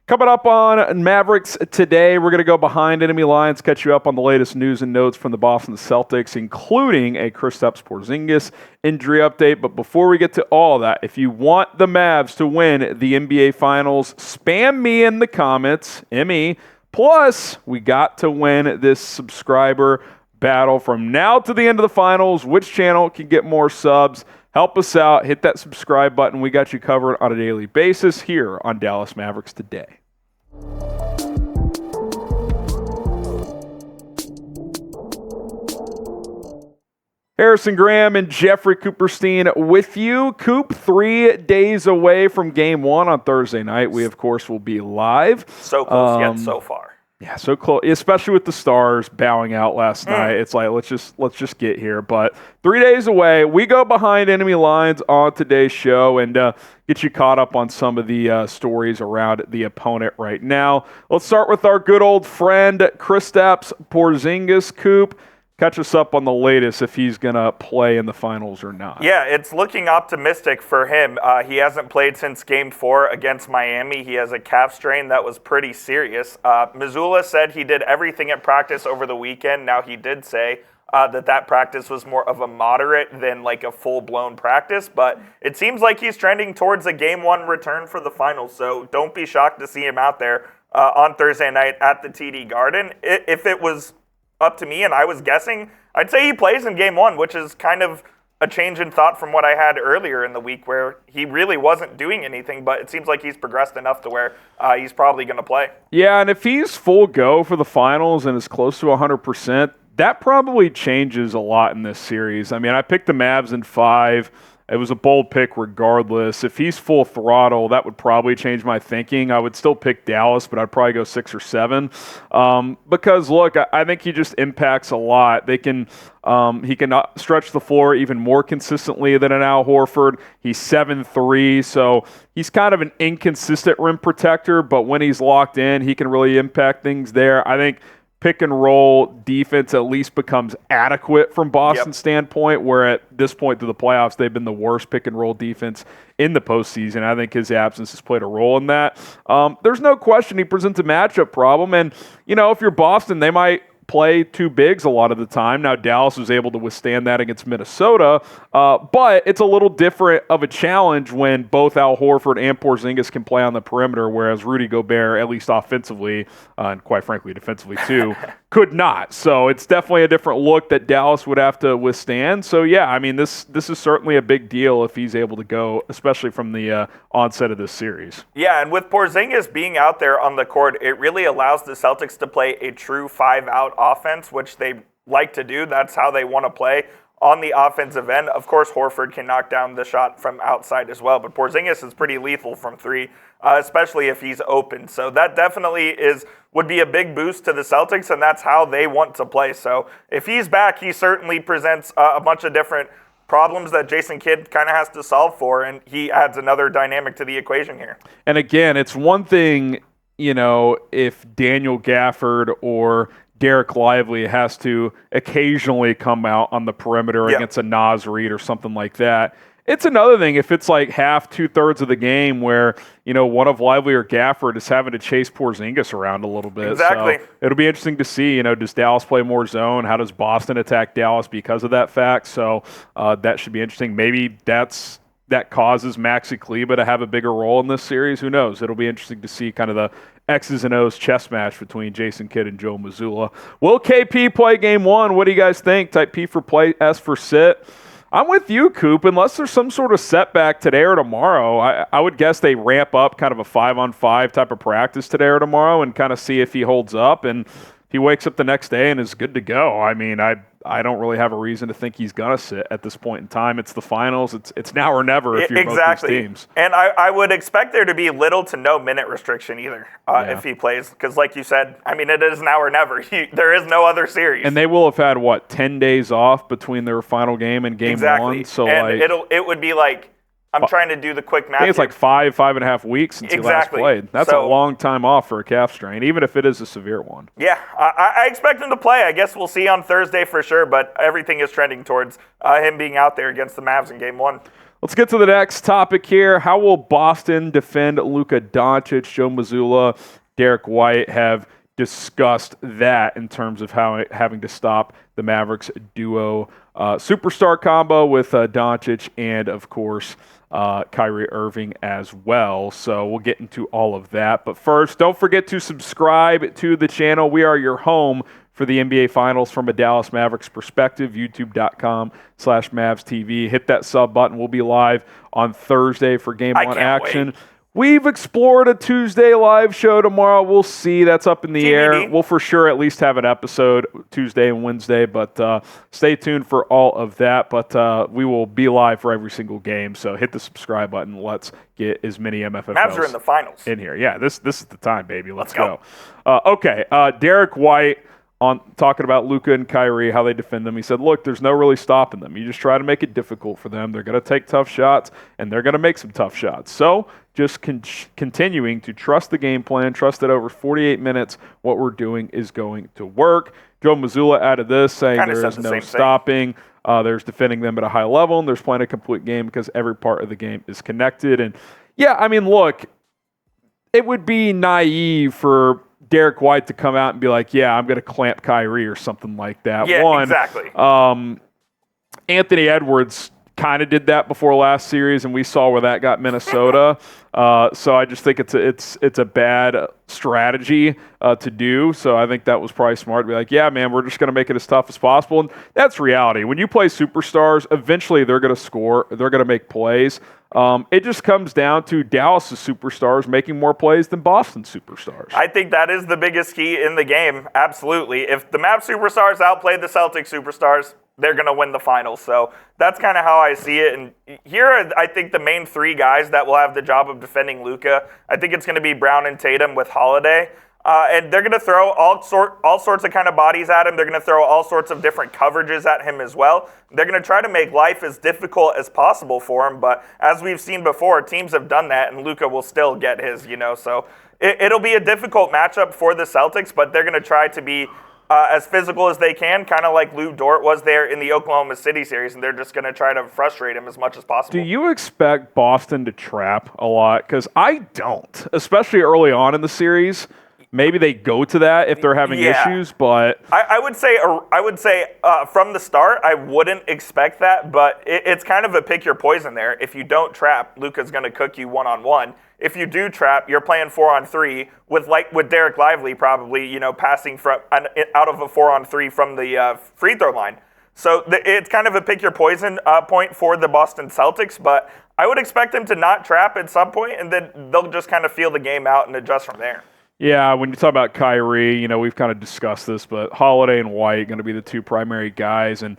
Coming up on Mavericks today, we're going to go behind enemy lines, catch you up on the latest news and notes from the Boston Celtics, including a Kristaps Porzingis injury update. But before we get to all that, if you want the Mavs to win the NBA Finals, spam me in the comments, ME. Plus, we got to win this subscriber battle from now to the end of the finals. Which channel can get more subs? Help us out. Hit that subscribe button. We got you covered on a daily basis here on Dallas Mavericks Today. Harrison Graham and Jeffrey Cooperstein with you. Coop, 3 days away from Game 1 on Thursday night. We, of course, will be live. So close yet so far. Yeah, so close, especially with the Stars bowing out last night. It's like, let's just get here. But 3 days away, we go behind enemy lines on today's show and get you caught up on some of the stories around the opponent right now. Let's start with our good old friend, Kristaps Porzingis. Coop, catch us up on the latest if he's going to play in the finals or not. Yeah, it's looking optimistic for him. He hasn't played since Game 4 against Miami. He has a calf strain that was pretty serious. Mazzulla said he did everything at practice over the weekend. Now, he did say that practice was more of a moderate than like a full-blown practice, but it seems like he's trending towards a Game 1 return for the finals, so don't be shocked to see him out there on Thursday night at the TD Garden. If it was up to me and I was guessing, I'd say he plays in Game 1, which is kind of a change in thought from what I had earlier in the week where he really wasn't doing anything, but it seems like he's progressed enough to where he's probably going to play. Yeah, and if he's full go for the finals and is close to 100%, that probably changes a lot in this series. I mean, I picked the Mavs in 5. It was a bold pick regardless. If he's full throttle, that would probably change my thinking. I would still pick Dallas, but I'd probably go 6 or 7. Because, look, I think he just impacts a lot. He can stretch the floor even more consistently than an Al Horford. He's 7'3", so he's kind of an inconsistent rim protector, but when he's locked in, he can really impact things there. I think pick and roll defense at least becomes adequate from Boston's standpoint, where at this point through the playoffs, they've been the worst pick and roll defense in the postseason. I think his absence has played a role in that. There's no question he presents a matchup problem. And, if you're Boston, they might play 2 bigs a lot of the time. Now, Dallas was able to withstand that against Minnesota, but it's a little different of a challenge when both Al Horford and Porzingis can play on the perimeter, whereas Rudy Gobert, at least offensively, and quite frankly defensively too, could not. So it's definitely a different look that Dallas would have to withstand. So yeah, I mean, this is certainly a big deal if he's able to go, especially from the onset of this series. Yeah, and with Porzingis being out there on the court, it really allows the Celtics to play a true 5-out offense, which they like to do. That's how they want to play on the offensive end. Of course, Horford can knock down the shot from outside as well, but Porzingis is pretty lethal from 3, especially if he's open. So that definitely would be a big boost to the Celtics, and that's how they want to play. So if he's back, he certainly presents a bunch of different problems that Jason Kidd kind of has to solve for, and he adds another dynamic to the equation here. And again, it's one thing, if Daniel Gafford or Dereck Lively has to occasionally come out on the perimeter against a Naz Reid or something like that. It's another thing if it's like half, 2/3 of the game where, one of Lively or Gafford is having to chase Porzingis around a little bit. Exactly. So it'll be interesting to see, does Dallas play more zone? How does Boston attack Dallas because of that fact? So that should be interesting. Maybe that causes Maxi Kleber to have a bigger role in this series. Who knows? It'll be interesting to see kind of the X's and O's chess match between Jason Kidd and Joe Mazzulla. Will KP play Game 1? What do you guys think? Type P for play, S for sit. I'm with you, Coop. Unless there's some sort of setback today or tomorrow, I would guess they ramp up kind of a 5-on-5 type of practice today or tomorrow and kind of see if he holds up. And he wakes up the next day and is good to go. I mean, I don't really have a reason to think he's going to sit at this point in time. It's the finals. It's now or never if you're both these teams. And I would expect there to be little to no minute restriction either if he plays. Because like you said, I mean, it is now or never. There is no other series. And they will have had, 10 days off between their final game and Game 1? So and it would be like, I'm trying to do the quick math. I think it's like 5.5 weeks since he last played. That's a long time off for a calf strain, even if it is a severe one. Yeah, I expect him to play. I guess we'll see on Thursday for sure, but everything is trending towards him being out there against the Mavs in Game 1. Let's get to the next topic here. How will Boston defend Luka Doncic? Joe Mazzulla, Dereck White have discussed that in terms of how having to stop the Mavericks duo superstar combo with Doncic and, of course, Kyrie Irving as well. So we'll get into all of that. But first, don't forget to subscribe to the channel. We are your home for the NBA Finals from a Dallas Mavericks perspective, youtube.com/MavsTV. Hit that sub button. We'll be live on Thursday for Game 1 action. Wait. We've explored a Tuesday live show tomorrow. We'll see. That's up in the air. We'll for sure at least have an episode Tuesday and Wednesday, but stay tuned for all of that. But we will be live for every single game, so hit the subscribe button. Let's get as many MFFLs Mavs are in the finals. In here. Yeah, this is the time, baby. Let's go. Okay, Dereck White, on talking about Luka and Kyrie, how they defend them. He said, look, there's no really stopping them. You just try to make it difficult for them. They're going to take tough shots, and they're going to make some tough shots. So just continuing to trust the game plan, trust that over 48 minutes, what we're doing is going to work. Joe Mazzulla added this, saying there is no stopping. There's defending them at a high level, and there's playing a complete game because every part of the game is connected. And, yeah, I mean, look, it would be naive for Dereck White to come out and be like, yeah, I'm going to clamp Kyrie or something like that. Yeah, exactly. Anthony Edwards kind of did that before last series, and we saw where that got Minnesota. So I just think it's a bad strategy to do. So I think that was probably smart to be like, yeah, man, we're just going to make it as tough as possible. And that's reality. When you play superstars, eventually they're going to score. They're going to make plays. It just comes down to Dallas' superstars making more plays than Boston superstars. I think that is the biggest key in the game, absolutely. If the Mavs superstars outplay the Celtics superstars, they're going to win the finals. So that's kind of how I see it. And here are, I think, the main three guys that will have the job of defending Luka. I think it's going to be Brown and Tatum with Holiday. And they're going to throw all sorts of kind of bodies at him. They're going to throw all sorts of different coverages at him as well. They're going to try to make life as difficult as possible for him. But as we've seen before, teams have done that, and Luka will still get his, So it'll be a difficult matchup for the Celtics, but they're going to try to be as physical as they can, kind of like Lou Dort was there in the Oklahoma City series, and they're just going to try to frustrate him as much as possible. Do you expect Boston to trap a lot? Because I don't, especially early on in the series. Maybe they go to that if they're having issues, but I would say from the start, I wouldn't expect that, but it's kind of a pick your poison there. If you don't trap, Luka's going to cook you one-on-one. If you do trap, you're playing 4-on-3 with Dereck Lively probably, passing from out of a 4-on-3 from the free throw line. So it's kind of a pick your poison point for the Boston Celtics, but I would expect them to not trap at some point, and then they'll just kind of feel the game out and adjust from there. Yeah, when you talk about Kyrie, we've kind of discussed this, but Holiday and White going to be the two primary guys. And,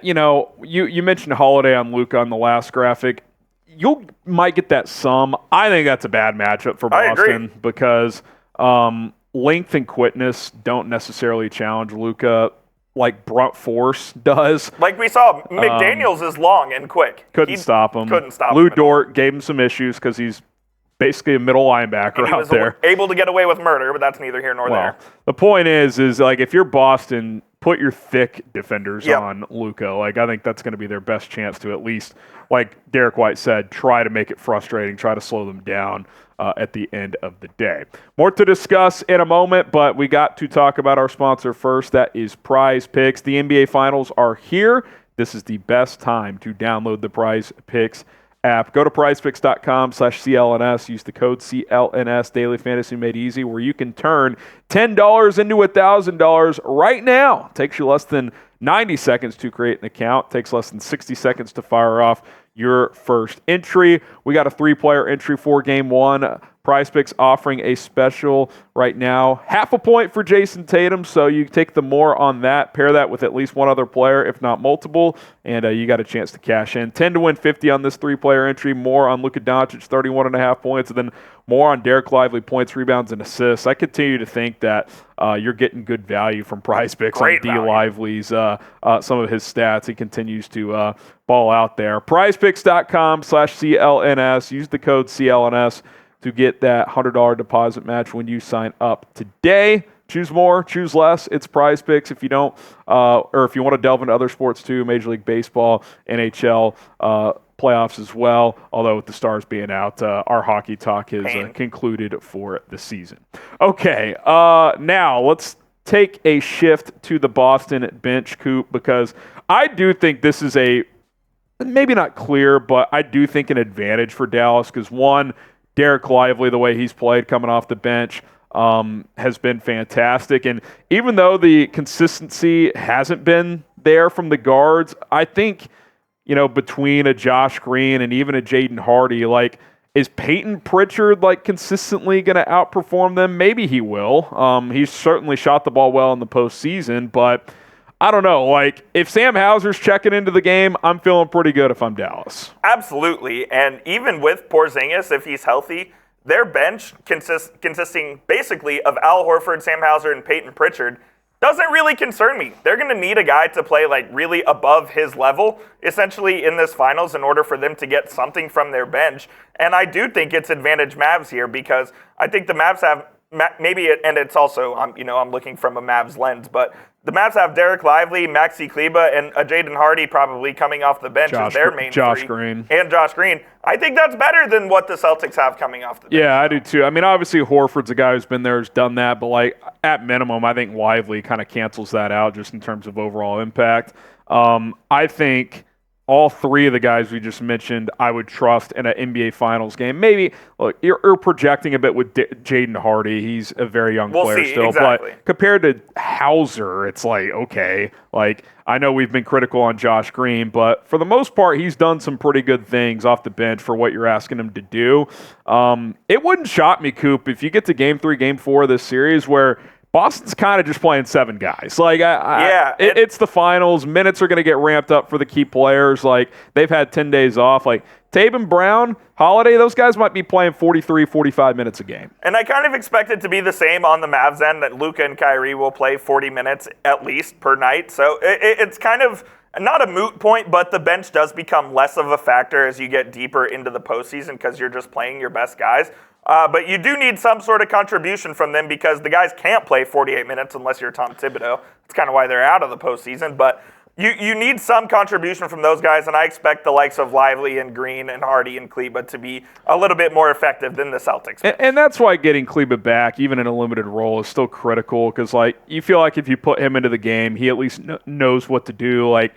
you mentioned Holiday on Luka on the last graphic. You might get that some. I think that's a bad matchup for Boston because length and quickness don't necessarily challenge Luka like brunt force does. Like we saw, McDaniels is long and quick. Couldn't stop him. Lou Lou Dort gave him some issues because he's basically a middle linebacker out there. Able to get away with murder, but that's neither here nor there. The point is like if you're Boston, put your thick defenders on Luka. Like I think that's going to be their best chance to at least, like Dereck White said, try to make it frustrating, try to slow them down at the end of the day. More to discuss in a moment, but we got to talk about our sponsor first. That is Prize Picks. The NBA Finals are here. This is the best time to download the Prize Picks app. Go to prizepicks.com/CLNS. Use the code CLNS, Daily Fantasy Made Easy, where you can turn $10 into $1,000 right now. Takes you less than 90 seconds to create an account. Takes less than 60 seconds to fire off your first entry. We got a 3-player entry for Game 1. Prize Picks offering a special right now. Half a point for Jayson Tatum, so you take the more on that. Pair that with at least one other player, if not multiple, and you got a chance to cash in. 10 to win 50 on this 3-player entry. More on Luka Doncic, 31.5 points, and then more on Dereck Lively, points, rebounds, and assists. I continue to think that you're getting good value from Prize Picks on D. Lively's, some of his stats. He continues to ball out there. PrizePicks.com/CLNS. Use the code CLNS to get that $100 deposit match when you sign up today. Choose more, choose less. It's Prize Picks. If you don't, or if you want to delve into other sports too, Major League Baseball, NHL, playoffs as well, although with the Stars being out, our hockey talk is concluded for the season. Okay, now let's take a shift to the Boston bench, Coop, because I do think this is maybe not clear, but I do think an advantage for Dallas because, one, Dereck Lively, the way he's played coming off the bench, has been fantastic. And even though the consistency hasn't been there from the guards, I think, between a Josh Green and even a Jaden Hardy, is Peyton Pritchard consistently going to outperform them? Maybe he will. He's certainly shot the ball well in the postseason, but I don't know. If Sam Hauser's checking into the game, I'm feeling pretty good if I'm Dallas. Absolutely. And even with Porzingis, if he's healthy, their bench consisting basically of Al Horford, Sam Hauser, and Peyton Pritchard doesn't really concern me. They're going to need a guy to play really above his level, essentially, in this finals in order for them to get something from their bench. And I do think it's advantage Mavs here because I think the Mavs have and it's also, I'm looking from a Mavs lens, but the Mavs have Dereck Lively, Maxi, Kleber, and a Jaden Hardy probably coming off the bench as their main Josh three. Green. And Josh Green. I think that's better than what the Celtics have coming off the bench. Yeah, I do too. I mean, obviously Horford's a guy who's been there, who's done that, but at minimum, I think Lively kind of cancels that out just in terms of overall impact. I think all three of the guys we just mentioned, I would trust in an NBA Finals game. Maybe, look, you're projecting a bit with Jaden Hardy. He's a very young player still. Exactly. But compared to Hauser, it's okay. I know we've been critical on Josh Green, but for the most part, he's done some pretty good things off the bench for what you're asking him to do. It wouldn't shock me, Coop, if you get to Game 3, Game 4 of this series where Boston's kind of just playing 7 guys. It's the finals. Minutes are going to get ramped up for the key players. They've had 10 days off. Tatum, Brown, Holiday, those guys might be playing 43, 45 minutes a game. And I kind of expect it to be the same on the Mavs end, that Luka and Kyrie will play 40 minutes at least per night. So it's kind of not a moot point, but the bench does become less of a factor as you get deeper into the postseason because you're just playing your best guys. But you do need some sort of contribution from them because the guys can't play 48 minutes unless you're Tom Thibodeau. That's kind of why they're out of the postseason. But you need some contribution from those guys, and I expect the likes of Lively and Green and Hardy and Kleber to be a little bit more effective than the Celtics. And that's why getting Kleber back, even in a limited role, is still critical because, you feel like if you put him into the game, he at least knows what to do. I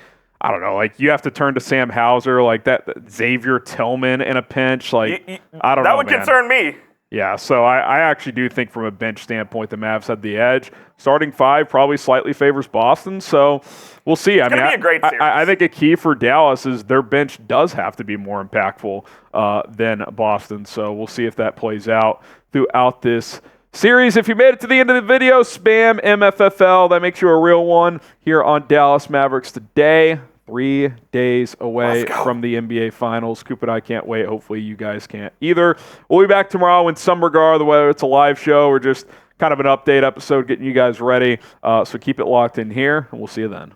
don't know, you have to turn to Sam Hauser, that Xavier Tillman in a pinch. I don't know, that would concern me. Yeah, so I actually do think from a bench standpoint, the Mavs had the edge. Starting 5 probably slightly favors Boston, so we'll see. It's going to be a great series. I think a key for Dallas is their bench does have to be more impactful than Boston, so we'll see if that plays out throughout this series. If you made it to the end of the video, spam MFFL. That makes you a real one here on Dallas Mavericks Today. 3 days away from the NBA Finals. Coop and I can't wait. Hopefully you guys can't either. We'll be back tomorrow in some regard, whether it's a live show or just kind of an update episode getting you guys ready. So keep it locked in here, and we'll see you then.